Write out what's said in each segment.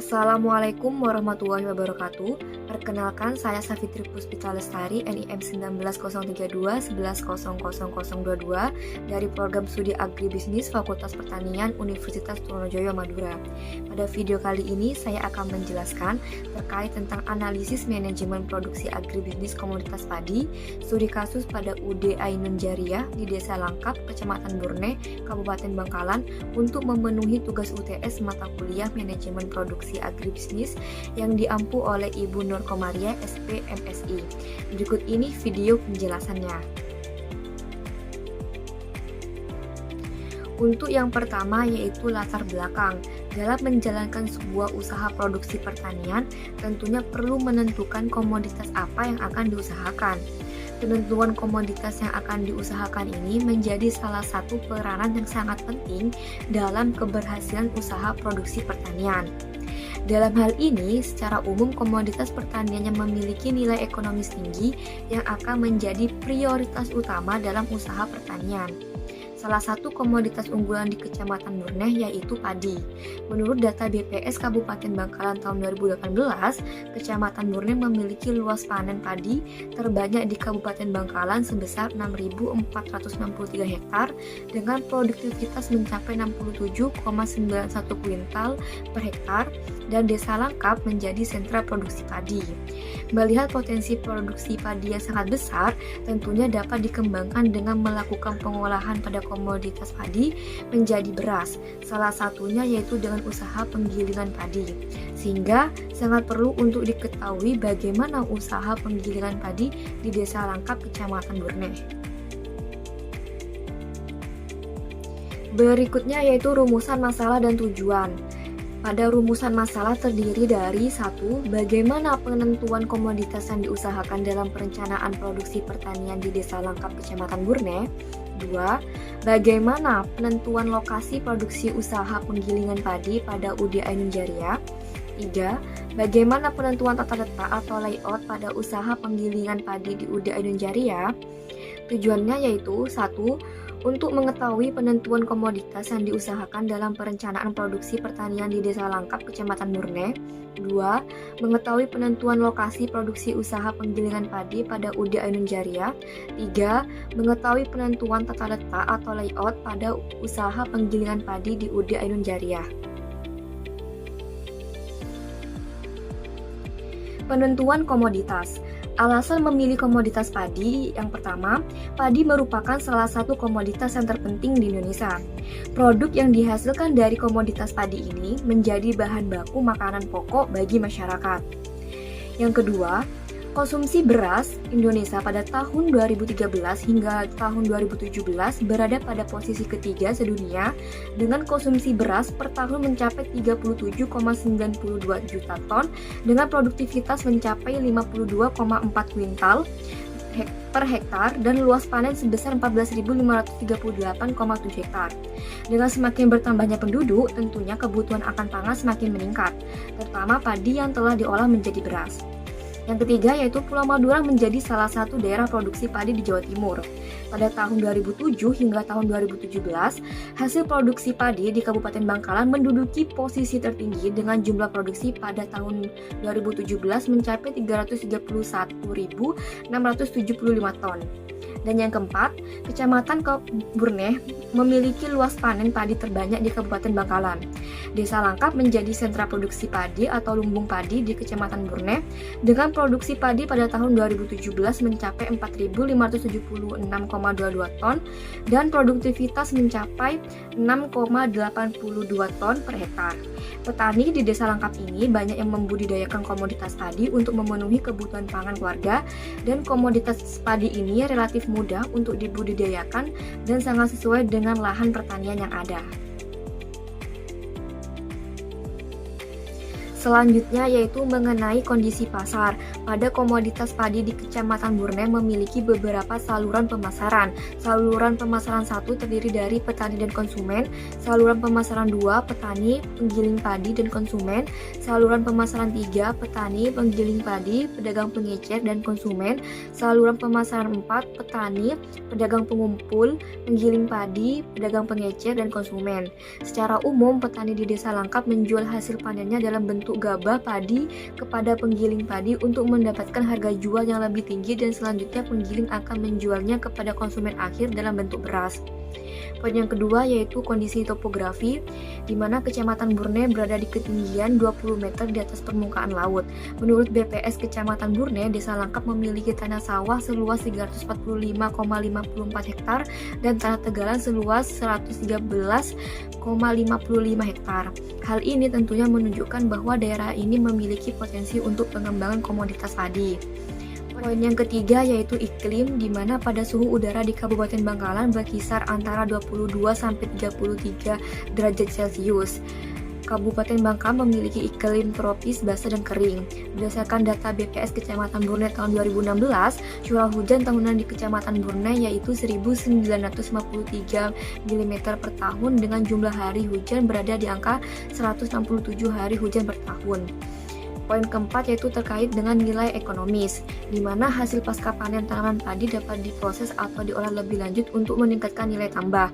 Assalamualaikum warahmatullahi wabarakatuh. Perkenalkan, saya Safitri Puspita Lestari, NIM 193211000022 dari Program Studi Agribisnis Fakultas Pertanian Universitas Trunojoyo Madura. Pada video kali ini, saya akan menjelaskan terkait tentang analisis manajemen produksi agribisnis komoditas padi, studi kasus pada UD Ainun Jariah di Desa Langkap, Kecamatan Burne, Kabupaten Bangkalan, untuk memenuhi tugas UTS mata kuliah manajemen produksi agribisnis yang diampu oleh Ibu Nur Komaria, SP, MSI. Berikut ini video penjelasannya. Untuk yang pertama yaitu latar belakang. Dalam menjalankan sebuah usaha produksi pertanian, tentunya perlu menentukan komoditas apa yang akan diusahakan. Penentuan komoditas yang akan diusahakan ini menjadi salah satu peranan yang sangat penting dalam keberhasilan usaha produksi pertanian. Dalam hal ini, secara umum komoditas pertanian yang memiliki nilai ekonomis tinggi yang akan menjadi prioritas utama dalam usaha pertanian. Salah satu komoditas unggulan di Kecamatan Burne yaitu padi. Menurut data BPS Kabupaten Bangkalan tahun 2018, Kecamatan Burne memiliki luas panen padi terbanyak di Kabupaten Bangkalan sebesar 6.463 hektar dengan produktivitas mencapai 67,91 kuintal per hektar dan Desa Langkap menjadi sentra produksi padi. Melihat potensi produksi padi yang sangat besar, tentunya dapat dikembangkan dengan melakukan pengolahan pada komoditas padi menjadi beras, salah satunya yaitu dengan usaha penggilingan padi. Sehingga sangat perlu untuk diketahui bagaimana usaha penggilingan padi di Desa Langkap, Kecamatan Burne. Berikutnya yaitu rumusan masalah dan tujuan. Pada rumusan masalah terdiri dari 1. Bagaimana penentuan komoditas yang diusahakan dalam perencanaan produksi pertanian di Desa Langkap, Kecamatan Burne. 2. Bagaimana penentuan lokasi produksi usaha penggilingan padi pada UD Ainun Jariah. 3. Bagaimana penentuan tata letak atau layout pada usaha penggilingan padi di UD Ainun Jariah. Tujuannya yaitu 1. Untuk mengetahui penentuan komoditas yang diusahakan dalam perencanaan produksi pertanian di Desa Langkap, Kecamatan Burne. 2. Mengetahui penentuan lokasi produksi usaha penggilingan padi pada UD Ainun Jariah. 3. Mengetahui penentuan tata letak atau layout pada usaha penggilingan padi di UD Ainun Jariah. Penentuan komoditas. Alasan memilih komoditas padi, yang pertama, padi merupakan salah satu komoditas yang terpenting di Indonesia. Produk yang dihasilkan dari komoditas padi ini menjadi bahan baku makanan pokok bagi masyarakat. Yang kedua, konsumsi beras Indonesia pada tahun 2013 hingga tahun 2017 berada pada posisi ketiga sedunia dengan konsumsi beras per tahun mencapai 37,92 juta ton dengan produktivitas mencapai 52,4 kuintal per hektar dan luas panen sebesar 14.538,7 hektar. Dengan semakin bertambahnya penduduk, tentunya kebutuhan akan pangan semakin meningkat, terutama padi yang telah diolah menjadi beras. Yang ketiga yaitu Pulau Madura menjadi salah satu daerah produksi padi di Jawa Timur. Pada tahun 2007 hingga tahun 2017, hasil produksi padi di Kabupaten Bangkalan menduduki posisi tertinggi dengan jumlah produksi pada tahun 2017 mencapai 331.675 ton. Dan yang keempat, Kecamatan Burne memiliki luas panen padi terbanyak di Kabupaten Bangkalan. Desa Langkap menjadi sentra produksi padi atau lumbung padi di Kecamatan Burne dengan produksi padi pada tahun 2017 mencapai 4.576,22 ton dan produktivitas mencapai 6,82 ton per hektar. Petani di Desa Langkap ini banyak yang membudidayakan komoditas padi untuk memenuhi kebutuhan pangan keluarga dan komoditas padi ini relatif mudah untuk dibudidayakan dan sangat sesuai dengan lahan pertanian yang ada. Selanjutnya yaitu mengenai kondisi pasar. Pada komoditas padi di Kecamatan Burne memiliki beberapa saluran pemasaran. Saluran pemasaran 1 terdiri dari petani dan konsumen, saluran pemasaran 2 petani, penggiling padi dan konsumen, saluran pemasaran 3 petani, penggiling padi, pedagang pengecer dan konsumen, saluran pemasaran 4 petani, pedagang pengumpul, penggiling padi, pedagang pengecer dan konsumen. Secara umum petani di Desa Langkap menjual hasil panennya dalam bentuk untuk gabah padi kepada penggiling padi untuk mendapatkan harga jual yang lebih tinggi, dan selanjutnya penggiling akan menjualnya kepada konsumen akhir dalam bentuk beras. Poin yang kedua yaitu kondisi topografi, di mana Kecamatan Burne berada di ketinggian 20 meter di atas permukaan laut. Menurut BPS Kecamatan Burne, Desa Langkap memiliki tanah sawah seluas 345,54 hektar dan tanah tegalan seluas 113,55 hektar. Hal ini tentunya menunjukkan bahwa daerah ini memiliki potensi untuk pengembangan komoditas padi. Poin yang ketiga yaitu iklim, di mana pada suhu udara di Kabupaten Bangkalan berkisar antara 22 sampai 33 derajat Celcius. Kabupaten Bangka memiliki iklim tropis basah dan kering. Berdasarkan data BPS Kecamatan Burne tahun 2016, curah hujan tahunan di Kecamatan Burne yaitu 1953 mm per tahun, dengan jumlah hari hujan berada di angka 167 hari hujan per tahun. Poin keempat yaitu terkait dengan nilai ekonomis, di mana hasil pasca panen tanaman padi dapat diproses atau diolah lebih lanjut untuk meningkatkan nilai tambah.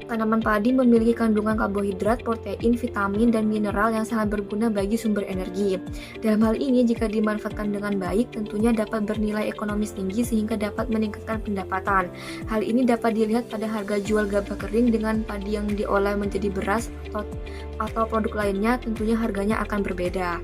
Tanaman padi memiliki kandungan karbohidrat, protein, vitamin, dan mineral yang sangat berguna bagi sumber energi. Dalam hal ini, jika dimanfaatkan dengan baik, tentunya dapat bernilai ekonomis tinggi sehingga dapat meningkatkan pendapatan. Hal ini dapat dilihat pada harga jual gabah kering dengan padi yang diolah menjadi beras atau produk lainnya, tentunya harganya akan berbeda.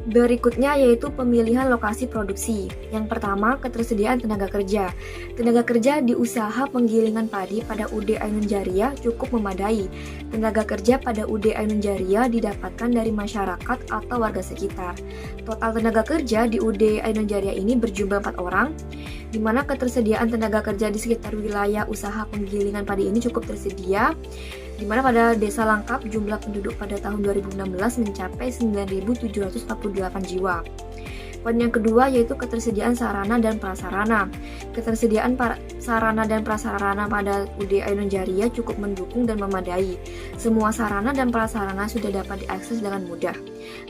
Berikutnya yaitu pemilihan lokasi produksi. Yang pertama, ketersediaan tenaga kerja. Tenaga kerja di usaha penggilingan padi pada UD Ainun Jaria cukup memadai. Tenaga kerja pada UD Ainun Jaria didapatkan dari masyarakat atau warga sekitar. Total tenaga kerja di UD Ainun Jaria ini berjumlah 4 orang, di mana ketersediaan tenaga kerja di sekitar wilayah usaha penggilingan padi ini cukup tersedia, di mana pada Desa Langkap jumlah penduduk pada tahun 2016 mencapai 9.748 jiwa. Poin yang kedua yaitu ketersediaan sarana dan prasarana. Ketersediaan sarana dan prasarana pada UD Ainun Jaria cukup mendukung dan memadai. Semua sarana dan prasarana sudah dapat diakses dengan mudah.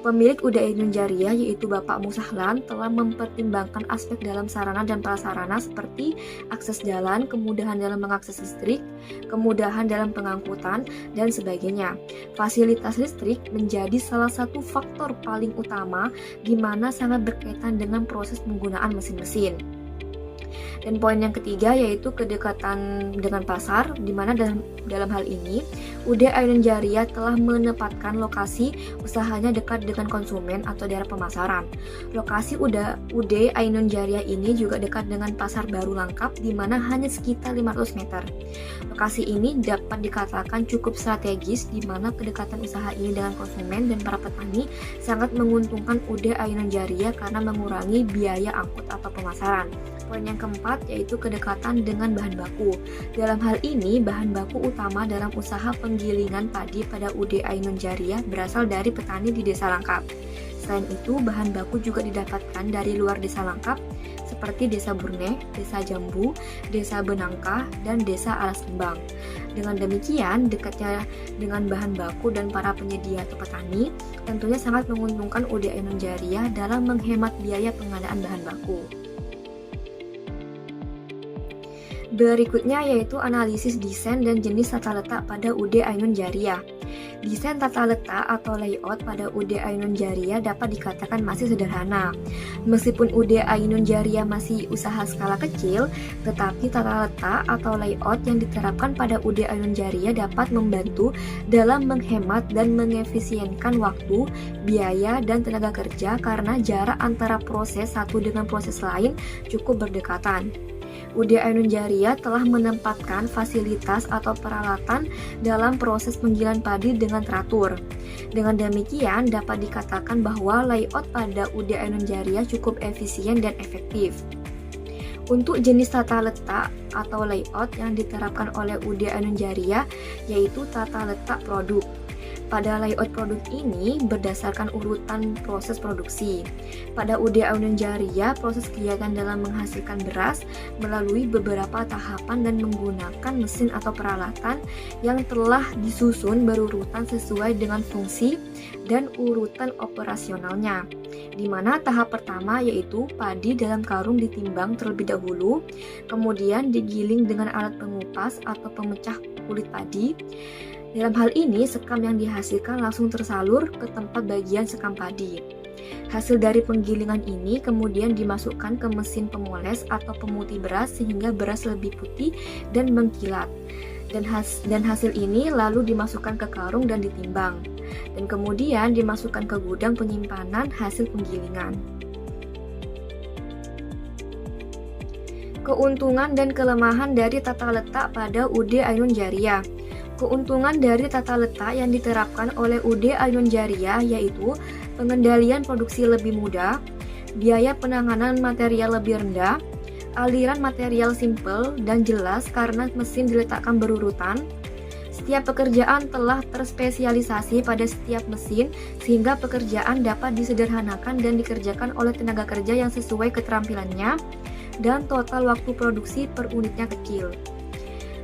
Pemilik UD Ainun Jaria yaitu Bapak Musahlan telah mempertimbangkan aspek dalam sarana dan prasarana seperti akses jalan, kemudahan dalam mengakses listrik, kemudahan dalam pengangkutan, dan sebagainya. Fasilitas listrik menjadi salah satu faktor paling utama di mana sangat berkaitan dengan proses penggunaan mesin-mesin. Dan poin yang ketiga yaitu kedekatan dengan pasar, di mana dalam hal ini UD Ainun Jaria telah menempatkan lokasi usahanya dekat dengan konsumen atau daerah pemasaran. Lokasi UD Ainun Jaria ini juga dekat dengan Pasar Baru Langkap, di mana hanya sekitar 500 meter. Lokasi ini dapat dikatakan cukup strategis, di mana kedekatan usaha ini dengan konsumen dan para petani sangat menguntungkan UD Ainun Jaria karena mengurangi biaya angkut atau pemasaran. Poin yang keempat yaitu kedekatan dengan bahan baku. Dalam hal ini, bahan baku utama dalam usaha penggilingan padi pada UD Ainun Jaria berasal dari petani di Desa Langkap. Selain itu, bahan baku juga didapatkan dari luar Desa Langkap, seperti Desa Burne, Desa Jambu, Desa Benangka, dan Desa Alas Kembang. Dengan demikian, dekatnya dengan bahan baku dan para penyedia atau petani tentunya sangat menguntungkan UD Ainun Jaria dalam menghemat biaya pengadaan bahan baku. Berikutnya yaitu analisis desain dan jenis tata letak pada UD Ainun Jaria. Desain tata letak atau layout pada UD Ainun Jaria dapat dikatakan masih sederhana. Meskipun UD Ainun Jaria masih usaha skala kecil, tetapi tata letak atau layout yang diterapkan pada UD Ainun Jaria dapat membantu dalam menghemat dan mengefisienkan waktu, biaya, dan tenaga kerja karena jarak antara proses satu dengan proses lain cukup berdekatan. UD Ainun Jaria telah menempatkan fasilitas atau peralatan dalam proses penggilingan padi dengan teratur. Dengan demikian, dapat dikatakan bahwa layout pada UD Ainun Jaria cukup efisien dan efektif. Untuk jenis tata letak atau layout yang diterapkan oleh UD Ainun Jaria yaitu tata letak produk. Pada layout produk ini berdasarkan urutan proses produksi. Pada UD Ainun Jaria, proses kegiatan dalam menghasilkan beras melalui beberapa tahapan dan menggunakan mesin atau peralatan yang telah disusun berurutan sesuai dengan fungsi dan urutan operasionalnya. Di mana tahap pertama yaitu padi dalam karung ditimbang terlebih dahulu, kemudian digiling dengan alat pengupas atau pemecah kulit padi. Dalam hal ini, sekam yang dihasilkan langsung tersalur ke tempat bagian sekam padi. Hasil dari penggilingan ini kemudian dimasukkan ke mesin pemoles atau pemutih beras sehingga beras lebih putih dan mengkilat. Dan hasil ini lalu dimasukkan ke karung dan ditimbang. Dan kemudian dimasukkan ke gudang penyimpanan hasil penggilingan. Keuntungan dan kelemahan dari tata letak pada UD Ainun Jariyah. Keuntungan dari tata letak yang diterapkan oleh UD Ainun Jariyah yaitu pengendalian produksi lebih mudah, biaya penanganan material lebih rendah, aliran material simpel dan jelas karena mesin diletakkan berurutan. Setiap pekerjaan telah terspesialisasi pada setiap mesin sehingga pekerjaan dapat disederhanakan dan dikerjakan oleh tenaga kerja yang sesuai keterampilannya dan total waktu produksi per unitnya kecil.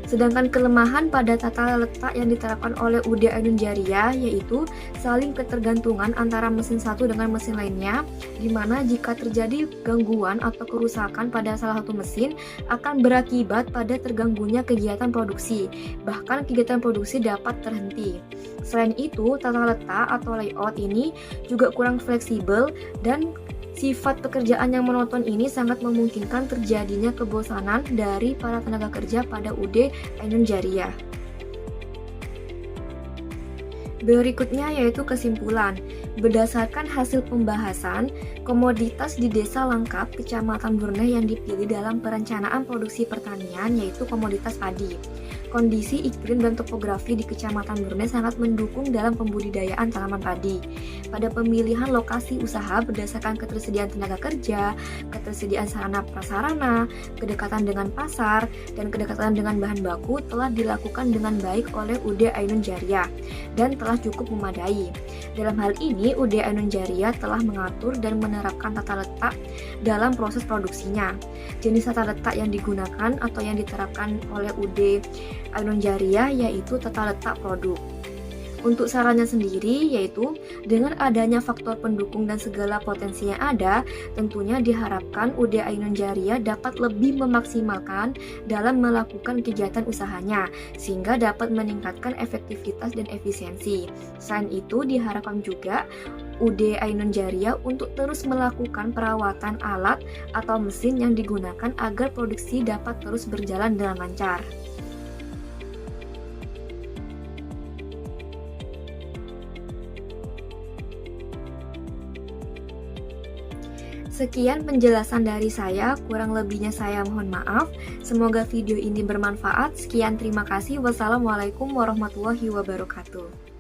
Sedangkan kelemahan pada tata letak yang diterapkan oleh UD Ainun Jariyah yaitu saling ketergantungan antara mesin satu dengan mesin lainnya, di mana jika terjadi gangguan atau kerusakan pada salah satu mesin akan berakibat pada terganggunya kegiatan produksi, bahkan kegiatan produksi dapat terhenti. Selain itu, tata letak atau layout ini juga kurang fleksibel dan sifat pekerjaan yang monoton ini sangat memungkinkan terjadinya kebosanan dari para tenaga kerja pada UD Ainun Jariyah. Berikutnya yaitu kesimpulan. Berdasarkan hasil pembahasan, komoditas di Desa Langkap, Kecamatan Burneh yang dipilih dalam perencanaan produksi pertanian yaitu komoditas padi. Kondisi iklim dan topografi di Kecamatan Burneh sangat mendukung dalam pembudidayaan tanaman padi. Pada pemilihan lokasi usaha berdasarkan ketersediaan tenaga kerja, ketersediaan sarana prasarana, kedekatan dengan pasar, dan kedekatan dengan bahan baku telah dilakukan dengan baik oleh UD Ainun Jariyah dan telah cukup memadai. Dalam hal ini, UD Ainun Jariyah telah mengatur dan menerapkan tata letak dalam proses produksinya. Jenis tata letak yang digunakan atau yang diterapkan oleh UD Ainun Jariyah yaitu tata letak produk. Untuk sarannya sendiri yaitu dengan adanya faktor pendukung dan segala potensi yang ada, tentunya diharapkan UD Ainun Jariyah dapat lebih memaksimalkan dalam melakukan kegiatan usahanya sehingga dapat meningkatkan efektivitas dan efisiensi. Selain itu diharapkan juga UD Ainun Jariyah untuk terus melakukan perawatan alat atau mesin yang digunakan agar produksi dapat terus berjalan dengan lancar. Sekian penjelasan dari saya, kurang lebihnya saya mohon maaf. Semoga video ini bermanfaat. Sekian, terima kasih. Wassalamualaikum warahmatullahi wabarakatuh.